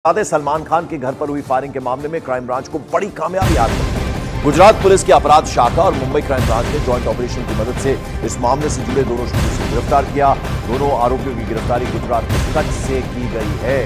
सलमान खान के घर पर हुई फायरिंग के मामले में क्राइम ब्रांच को बड़ी कामयाबी हाथ लगी। गुजरात पुलिस की अपराध शाखा और मुंबई क्राइम ब्रांच ने जॉइंट ऑपरेशन की मदद से इस मामले से जुड़े दोनों शूटर्स को गिरफ्तार किया। दोनों आरोपियों की गिरफ्तारी गुजरात के कच्छ से की गई है।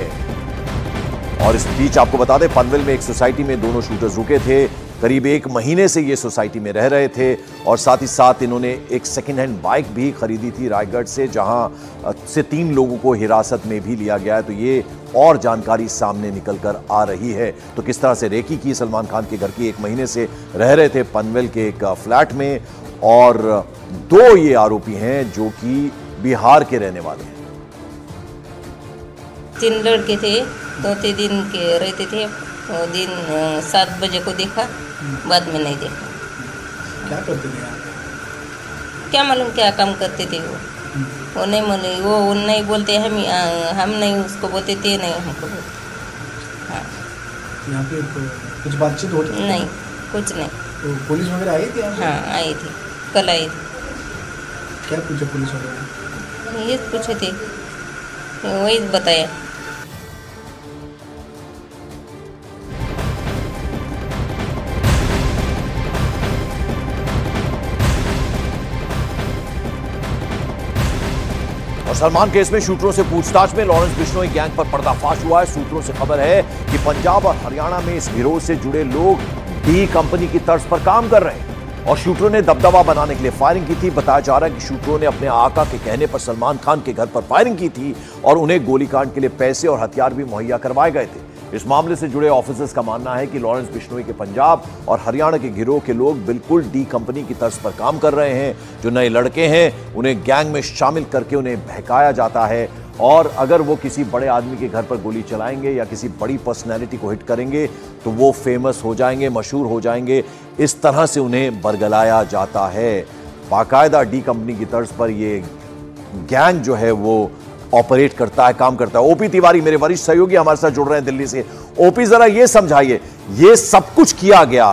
और इस बीच आपको बता दें, पनवेल में एक सोसाइटी में दोनों शूटर्स रुके थे। करीब 1 महीने से ये सोसाइटी में रह रहे थे और साथ ही साथ इन्होंने एक सेकेंड हैंड बाइक भी खरीदी थी रायगढ़ से, जहां से 3 लोगों को हिरासत में भी लिया गया है। तो ये और जानकारी सामने निकल कर आ रही है। तो किस तरह से रेकी की सलमान खान के घर की, 1 महीने से रह रहे थे पनवेल के एक फ्लैट में, और 2 ये आरोपी हैं जो कि बिहार के रहने वाले हैं। 3 लड़के थे, 2-3 दिन के रहते थे। वो दिन 7 बजे को देखा, बाद में नहीं देखा। क्या करते थे आप? क्या मालूम क्या काम करते थे वो नहीं मालूम। वो नहीं बोलते, हम नहीं उसको बोलते थे, नहीं हमको बोलते। हाँ, यहाँ पे कुछ बातचीत होती थी? नहीं, कुछ नहीं। तो पुलिस वगैरह आई थी? हाँ, आई थी, कल आई थी। क्या पूछे पुलिस वगैरह? ये पूछे थे, वही बताया। और सलमान केस में शूटरों से पूछताछ में लॉरेंस बिश्नोई गैंग पर पर्दाफाश हुआ है। सूत्रों से खबर है कि पंजाब और हरियाणा में इस गिरोह से जुड़े लोग डी कंपनी की तर्ज पर काम कर रहे हैं और शूटरों ने दबदबा बनाने के लिए फायरिंग की थी। बताया जा रहा है कि शूटरों ने अपने आका के कहने पर सलमान खान के घर पर फायरिंग की थी और उन्हें गोलीकांड के लिए पैसे और हथियार भी मुहैया करवाए गए थे। इस मामले से जुड़े ऑफिसर्स का मानना है कि लॉरेंस बिश्नोई के पंजाब और हरियाणा के गिरोह के लोग बिल्कुल डी कंपनी की तर्ज पर काम कर रहे हैं। जो नए लड़के हैं उन्हें गैंग में शामिल करके उन्हें बहकाया जाता है और अगर वो किसी बड़े आदमी के घर पर गोली चलाएंगे या किसी बड़ी पर्सनैलिटी को हिट करेंगे तो वो फेमस हो जाएंगे, मशहूर हो जाएंगे। इस तरह से उन्हें बरगलाया जाता है। बाकायदा डी कंपनी की तर्ज पर ये गैंग जो है वो ऑपरेट करता है, काम करता है। ओपी तिवारी मेरे वरिष्ठ सहयोगी हमारे साथ जुड़ रहे हैं दिल्ली से। ओपी, जरा ये समझाइए, ये सब कुछ किया गया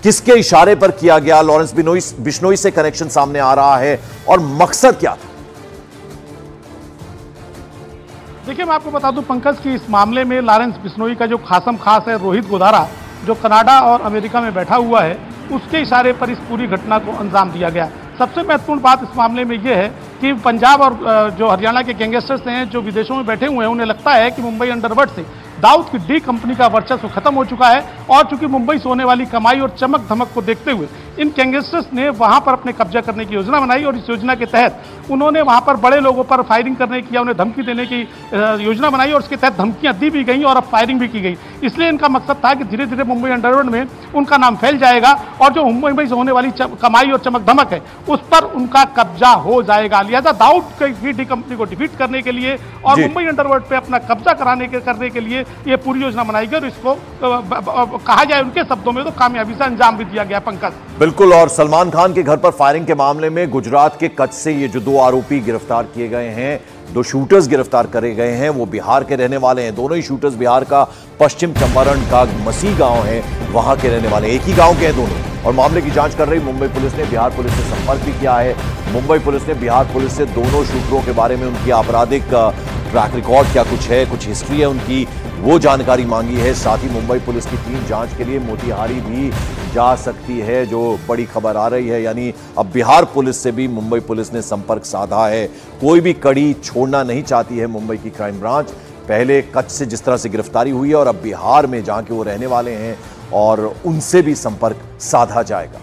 किसके इशारे पर किया गया? लॉरेंस बिश्नोई से कनेक्शन सामने आ रहा है और मकसद क्या था? देखिए, मैं आपको बता दूं पंकज कि इस मामले में लॉरेंस बिश्नोई का जो खासम खास है रोहित गोधारा, जो कनाडा और अमेरिका में बैठा हुआ है, उसके इशारे पर इस पूरी घटना को अंजाम दिया गया। सबसे महत्वपूर्ण बात इस मामले में यह है कि पंजाब और जो हरियाणा के गैंगस्टर्स हैं जो विदेशों में बैठे हुए हैं, उन्हें लगता है कि मुंबई अंडरवर्ल्ड से दाऊद की डी कंपनी का वर्चस्व खत्म हो चुका है और चूंकि मुंबई से होने वाली कमाई और चमक धमक को देखते हुए इन गैंगस्टर्स ने वहां पर अपने कब्जा करने की योजना बनाई और इस योजना के तहत उन्होंने वहां पर बड़े लोगों पर फायरिंग करने की या उन्हें धमकी देने की योजना बनाई और उसके तहत धमकियां दी भी गई और अब फायरिंग भी की गई। इसलिए इनका मकसद था कि धीरे धीरे मुंबई अंडरवर्ल्ड में उनका नाम फैल जाएगा और जो मुंबई से होने वाली कमाई और चमक धमक है उस पर उनका कब्जा हो जाएगा। लिहाजा दाऊद की डी कंपनी को डिफीट करने के लिए और मुंबई अंडरवर्ल्ड पे अपना कब्जा करने के लिए ये पूरी योजना बनाई गई और इसको कहा जाए उनके शब्दों में तो कामयाबी से अंजाम भी दिया गया। पंकज, बिल्कुल। और सलमान खान के घर पर फायरिंग के मामले में गुजरात के कच्छ से ये जो 2 आरोपी गिरफ्तार किए गए हैं, 2 शूटर्स गिरफ्तार करे गए हैं, वो बिहार के रहने वाले हैं। दोनों ही शूटर्स बिहार का पश्चिम चंपारण का मसी गांव है, वहां के रहने वाले, एक ही गांव के हैं दोनों। और मामले की जांच कर रही मुंबई पुलिस ने बिहार पुलिस से संपर्क भी किया है। मुंबई पुलिस ने बिहार पुलिस से दोनों शूटरों के बारे में उनकी आपराधिक ट्रैक रिकॉर्ड क्या कुछ है, कुछ हिस्ट्री है उनकी, वो जानकारी मांगी है। साथ ही मुंबई पुलिस की टीम जांच के लिए मोतिहारी भी जा सकती है, जो बड़ी खबर आ रही है। यानी अब बिहार पुलिस से भी मुंबई पुलिस ने संपर्क साधा है। कोई भी कड़ी छोड़ना नहीं चाहती है मुंबई की क्राइम ब्रांच। पहले कच्छ से जिस तरह से गिरफ्तारी हुई है और अब बिहार में जहां के वो रहने वाले हैं और उनसे भी संपर्क साधा जाएगा।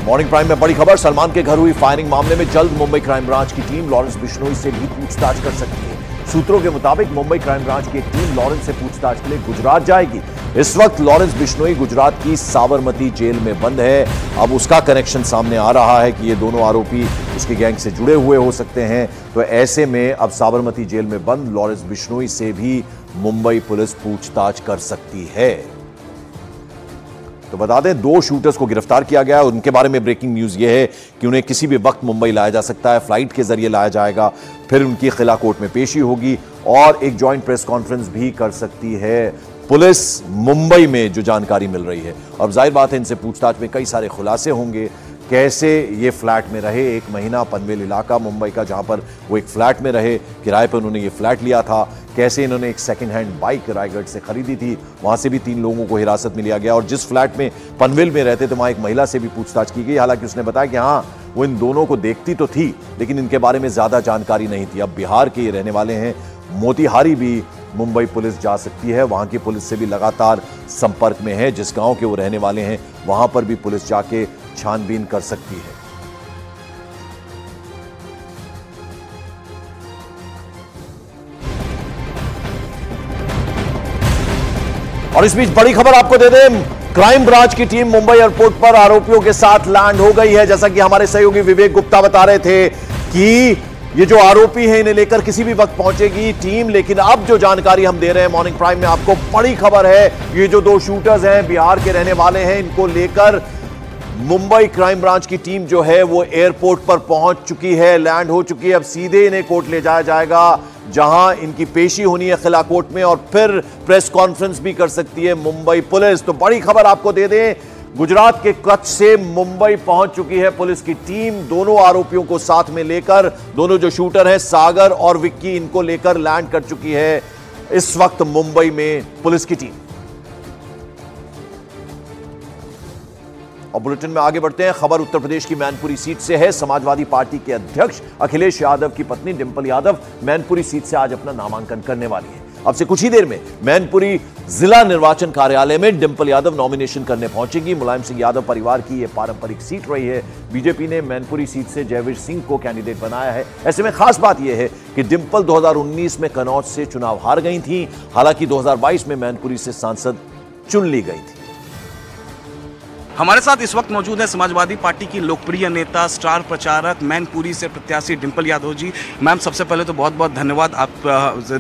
मॉर्निंग प्राइम में बड़ी खबर, सलमान के घर हुई फायरिंग मामले में जल्द मुंबई क्राइम ब्रांच की टीम लॉरेंस बिश्नोई से भी पूछताछ कर सकती है। सूत्रों के मुताबिक मुंबई क्राइम ब्रांच की एक टीम लॉरेंस से पूछताछ के लिए गुजरात जाएगी। इस वक्त लॉरेंस बिश्नोई गुजरात की साबरमती जेल में बंद है। अब उसका कनेक्शन सामने आ रहा है कि ये दोनों आरोपी उसकी गैंग से जुड़े हुए हो सकते हैं। तो ऐसे में अब साबरमती जेल में बंद लॉरेंस बिश्नोई से भी मुंबई पुलिस पूछताछ कर सकती है। तो बता दें, 2 शूटर्स को गिरफ्तार किया गया है। उनके बारे में ब्रेकिंग न्यूज यह है कि उन्हें किसी भी वक्त मुंबई लाया जा सकता है, फ्लाइट के जरिए लाया जाएगा, फिर उनकी खिला कोर्ट में पेशी होगी और एक जॉइंट प्रेस कॉन्फ्रेंस भी कर सकती है पुलिस मुंबई में, जो जानकारी मिल रही है। अब जाहिर बात है इनसे पूछताछ में कई सारे खुलासे होंगे, कैसे ये फ्लैट में रहे। एक महीना पनवेल इलाका मुंबई का, जहां पर वो एक फ्लैट में रहे, किराए पर उन्होंने ये फ्लैट लिया था। कैसे इन्होंने एक सेकंड हैंड बाइक रायगढ़ से खरीदी थी, वहां से भी 3 लोगों को हिरासत में लिया गया। और जिस फ्लैट में पनवेल में रहते थे वहां एक महिला से भी पूछताछ की गई। हालांकि उसने बताया कि हाँ, वो इन दोनों को देखती तो थी लेकिन इनके बारे में ज्यादा जानकारी नहीं थी। अब बिहार के ये रहने वाले हैं। मोतिहारी भी मुंबई पुलिस जा सकती है, वहां की पुलिस से भी लगातार संपर्क में है। जिस गांव के वो रहने वाले हैं वहां पर भी पुलिस जाके छानबीन कर सकती है। और इस बीच बड़ी खबर आपको दे दें, क्राइम ब्रांच की टीम मुंबई एयरपोर्ट पर आरोपियों के साथ लैंड हो गई है। जैसा कि हमारे सहयोगी विवेक गुप्ता बता रहे थे कि ये जो आरोपी हैं इन्हें लेकर किसी भी वक्त पहुंचेगी टीम। लेकिन अब जो जानकारी हम दे रहे हैं मॉर्निंग प्राइम में आपको, बड़ी खबर है, ये जो 2 शूटर्स हैं बिहार के रहने वाले हैं, इनको लेकर मुंबई क्राइम ब्रांच की टीम जो है वो एयरपोर्ट पर पहुंच चुकी है, लैंड हो चुकी है। अब सीधे इन्हें कोर्ट ले जाया जाएगा, जहां इनकी पेशी होनी है खिला कोर्ट में और फिर प्रेस कॉन्फ्रेंस भी कर सकती है मुंबई पुलिस। तो बड़ी खबर आपको दे दें, गुजरात के कच्छ से मुंबई पहुंच चुकी है पुलिस की टीम, दोनों आरोपियों को साथ में लेकर। दोनों जो शूटर हैं सागर और विक्की, इनको लेकर लैंड कर चुकी है इस वक्त मुंबई में पुलिस की टीम। और बुलेटिन में आगे बढ़ते हैं। खबर उत्तर प्रदेश की मैनपुरी सीट से है। समाजवादी पार्टी के अध्यक्ष अखिलेश यादव की पत्नी डिंपल यादव मैनपुरी सीट से आज अपना नामांकन करने वाली है। अब से कुछ ही देर में मैनपुरी जिला निर्वाचन कार्यालय में डिंपल यादव नॉमिनेशन करने पहुंचेगी। मुलायम सिंह यादव परिवार की यह पारंपरिक सीट रही है। बीजेपी ने मैनपुरी सीट से जयवीर सिंह को कैंडिडेट बनाया है। ऐसे में खास बात यह है कि डिंपल 2019 में कन्नौज से चुनाव हार गई थी। हालांकि 2022 में मैनपुरी से सांसद चुन ली गई थी। हमारे साथ इस वक्त मौजूद है समाजवादी पार्टी की लोकप्रिय नेता, स्टार प्रचारक, मैनपुरी से प्रत्याशी डिंपल यादव जी। मैम, सबसे पहले तो बहुत बहुत धन्यवाद आप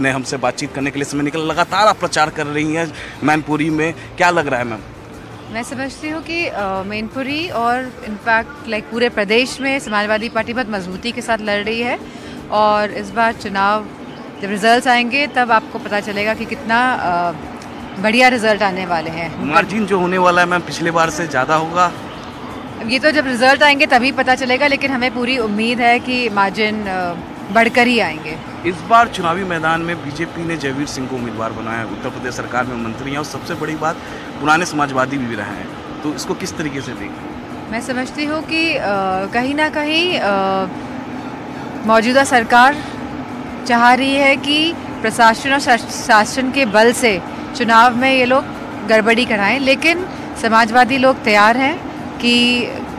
ने हमसे बातचीत करने के लिए समय निकला। लगातार आप प्रचार कर रही हैं मैनपुरी में, क्या लग रहा है मैम? मैं समझती हूँ कि मैनपुरी और इनफैक्ट पूरे प्रदेश में समाजवादी पार्टी बहुत मजबूती के साथ लड़ रही है। और इस बार चुनाव जब रिजल्ट आएंगे तब आपको पता चलेगा कि कितना बढ़िया रिजल्ट आने वाले हैं। मार्जिन जो होने वाला है मैम पिछले बार से ज़्यादा होगा? ये तो जब रिजल्ट आएंगे तभी पता चलेगा, लेकिन हमें पूरी उम्मीद है कि मार्जिन बढ़कर ही आएंगे। इस बार चुनावी मैदान में बीजेपी ने जयवीर सिंह को उम्मीदवार बनाया है। उत्तर प्रदेश सरकार में मंत्री हैं और सबसे बड़ी बात पुराने समाजवादी भी रहे हैं, तो इसको किस तरीके से देखें? मैं समझती हूँ कि कहीं ना कहीं मौजूदा सरकार चाह रही है कि प्रशासन और शासन के बल से चुनाव में ये लोग गड़बड़ी कराएं, लेकिन समाजवादी लोग तैयार हैं कि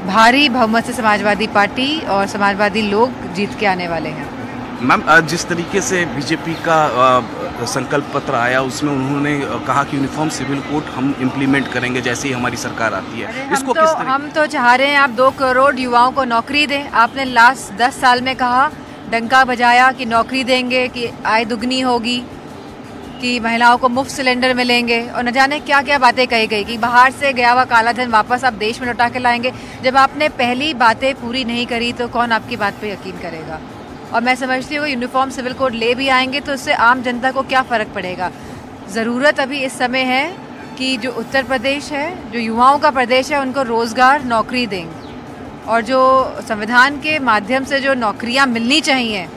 भारी बहुमत से समाजवादी पार्टी और समाजवादी लोग जीत के आने वाले हैं। मैम, जिस तरीके से बीजेपी का संकल्प पत्र आया उसमें उन्होंने कहा कि यूनिफॉर्म सिविल कोड हम इम्प्लीमेंट करेंगे जैसे ही हमारी सरकार आती है। इसको किस तरीके? हम तो चाह रहे हैं आप 2 करोड़ युवाओं को नौकरी दें। आपने लास्ट 10 साल में कहा, डंका बजाया कि नौकरी देंगे, कि आय दुगनी होगी, कि महिलाओं को मुफ्त सिलेंडर मिलेंगे और न जाने क्या क्या बातें कही गई कि बाहर से गया हुआ काला धन वापस आप देश में लौटा के लाएंगे। जब आपने पहली बातें पूरी नहीं करी तो कौन आपकी बात पे यकीन करेगा? और मैं समझती हूँ यूनिफॉर्म सिविल कोड ले भी आएंगे तो उससे आम जनता को क्या फ़र्क पड़ेगा। ज़रूरत अभी इस समय है कि जो उत्तर प्रदेश है, जो युवाओं का प्रदेश है, उनको रोज़गार, नौकरी दें। और जो संविधान के माध्यम से जो नौकरियाँ मिलनी चाहिए